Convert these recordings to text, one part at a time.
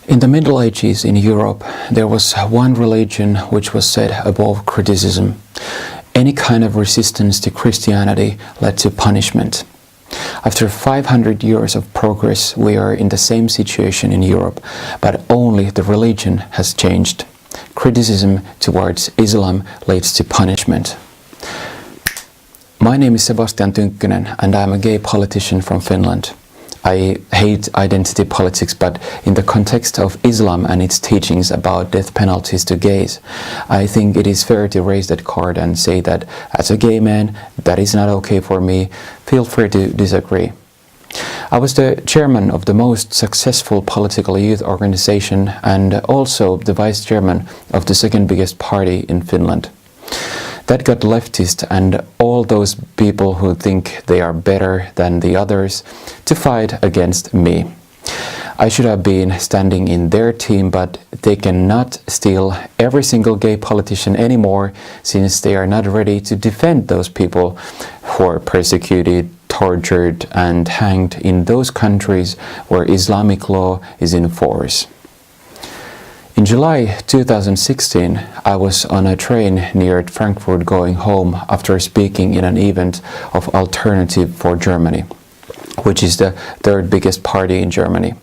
In the Middle Ages in Europe, there was one religion which was set above criticism. Any kind of resistance to Christianity led to punishment. After 500 years of progress, we are in the same situation in Europe, but only the religion has changed. Criticism towards Islam leads to punishment. My name is Sebastian Tynkkynen and I am a gay politician from Finland. I hate identity politics, but in the context of Islam and its teachings about death penalties to gays, I think it is fair to raise that card and say that as a gay man, that is not okay for me. Feel free to disagree. I was the chairman of the most successful political youth organization and also the vice chairman of the second biggest party in Finland. That got leftist and all those people who think they are better than the others to fight against me. I should have been standing in their team, but they cannot steal every single gay politician anymore since they are not ready to defend those people who are persecuted, tortured and hanged in those countries where Islamic law is in force. In July 2016, I was on a train near Frankfurt going home after speaking in an event of Alternative for Germany, which is the third biggest party in Germany.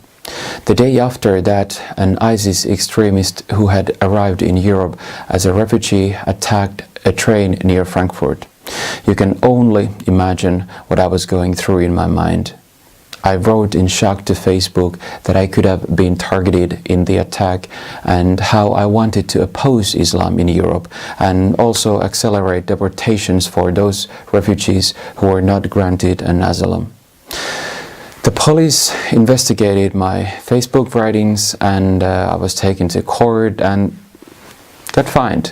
The day after that, an ISIS extremist who had arrived in Europe as a refugee attacked a train near Frankfurt. You can only imagine what I was going through in my mind. I wrote in shock to Facebook that I could have been targeted in the attack and how I wanted to oppose Islam in Europe and also accelerate deportations for those refugees who were not granted an asylum. The police investigated my Facebook writings and I was taken to court and got fined.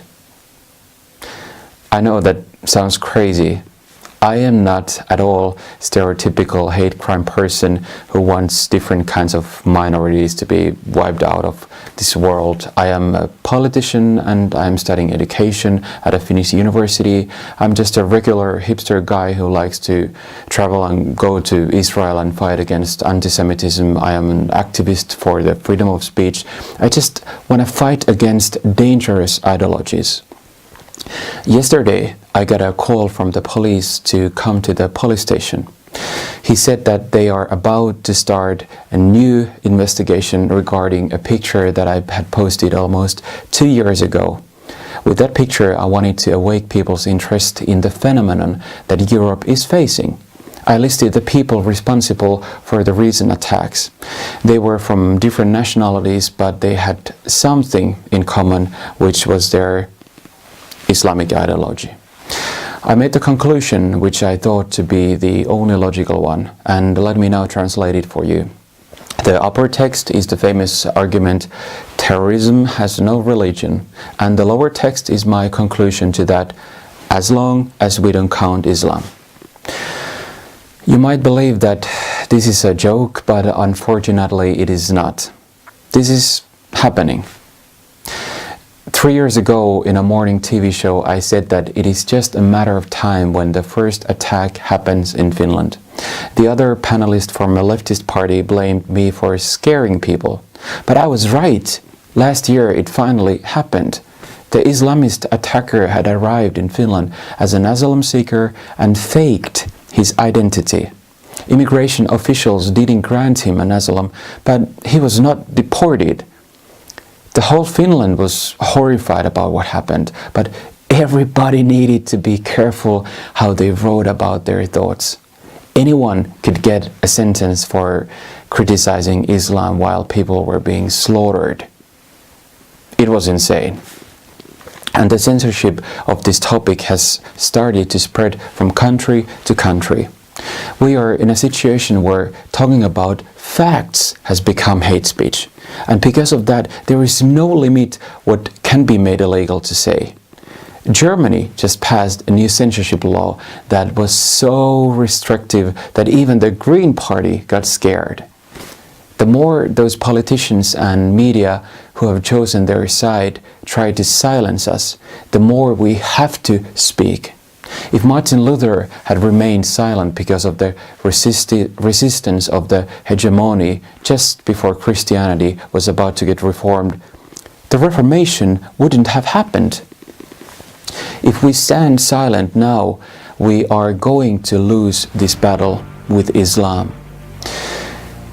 I know that sounds crazy. I am not at all stereotypical hate crime person who wants different kinds of minorities to be wiped out of this world. I am a politician and I'm studying education at a Finnish university. I'm just a regular hipster guy who likes to travel and go to Israel and fight against anti-Semitism. I am an activist for the freedom of speech. I just want to fight against dangerous ideologies. Yesterday, I got a call from the police to come to the police station. He said that they are about to start a new investigation regarding a picture that I had posted almost 2 years ago. With that picture, I wanted to awake people's interest in the phenomenon that Europe is facing. I listed the people responsible for the recent attacks. They were from different nationalities, but they had something in common, which was their Islamic ideology. I made the conclusion which I thought to be the only logical one, and let me now translate it for you. The upper text is the famous argument, terrorism has no religion, and the lower text is my conclusion to that, as long as we don't count Islam. You might believe that this is a joke, but unfortunately it is not. This is happening. 3 years ago in a morning TV show, I said that it is just a matter of time when the first attack happens in Finland. The other panelist from a leftist party blamed me for scaring people. But I was right. Last year it finally happened. The Islamist attacker had arrived in Finland as an asylum seeker and faked his identity. Immigration officials didn't grant him an asylum, but he was not deported. The whole Finland was horrified about what happened, but everybody needed to be careful how they wrote about their thoughts. Anyone could get a sentence for criticizing Islam while people were being slaughtered. It was insane. And the censorship of this topic has started to spread from country to country. We are in a situation where talking about facts has become hate speech. And because of that, there is no limit what can be made illegal to say. Germany just passed a new censorship law that was so restrictive that even the Green Party got scared. The more those politicians and media who have chosen their side try to silence us, the more we have to speak. If Martin Luther had remained silent because of the resistance of the hegemony just before Christianity was about to get reformed, the Reformation wouldn't have happened. If we stand silent now, we are going to lose this battle with Islam.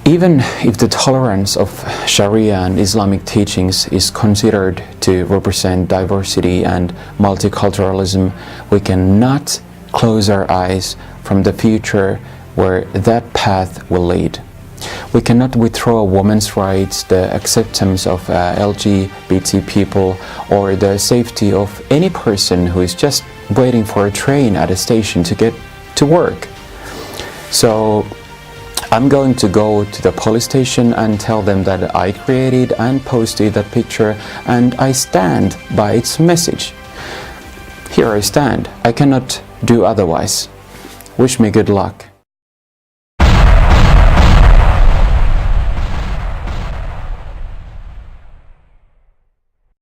Even if the tolerance of Sharia and Islamic teachings is considered to represent diversity and multiculturalism, we cannot close our eyes from the future where that path will lead. We cannot withdraw women's rights, the acceptance of LGBT people, or the safety of any person who is just waiting for a train at a station to get to work. So I'm going to go to the police station and tell them that I created and posted that picture and I stand by its message. Here I stand. I cannot do otherwise. Wish me good luck.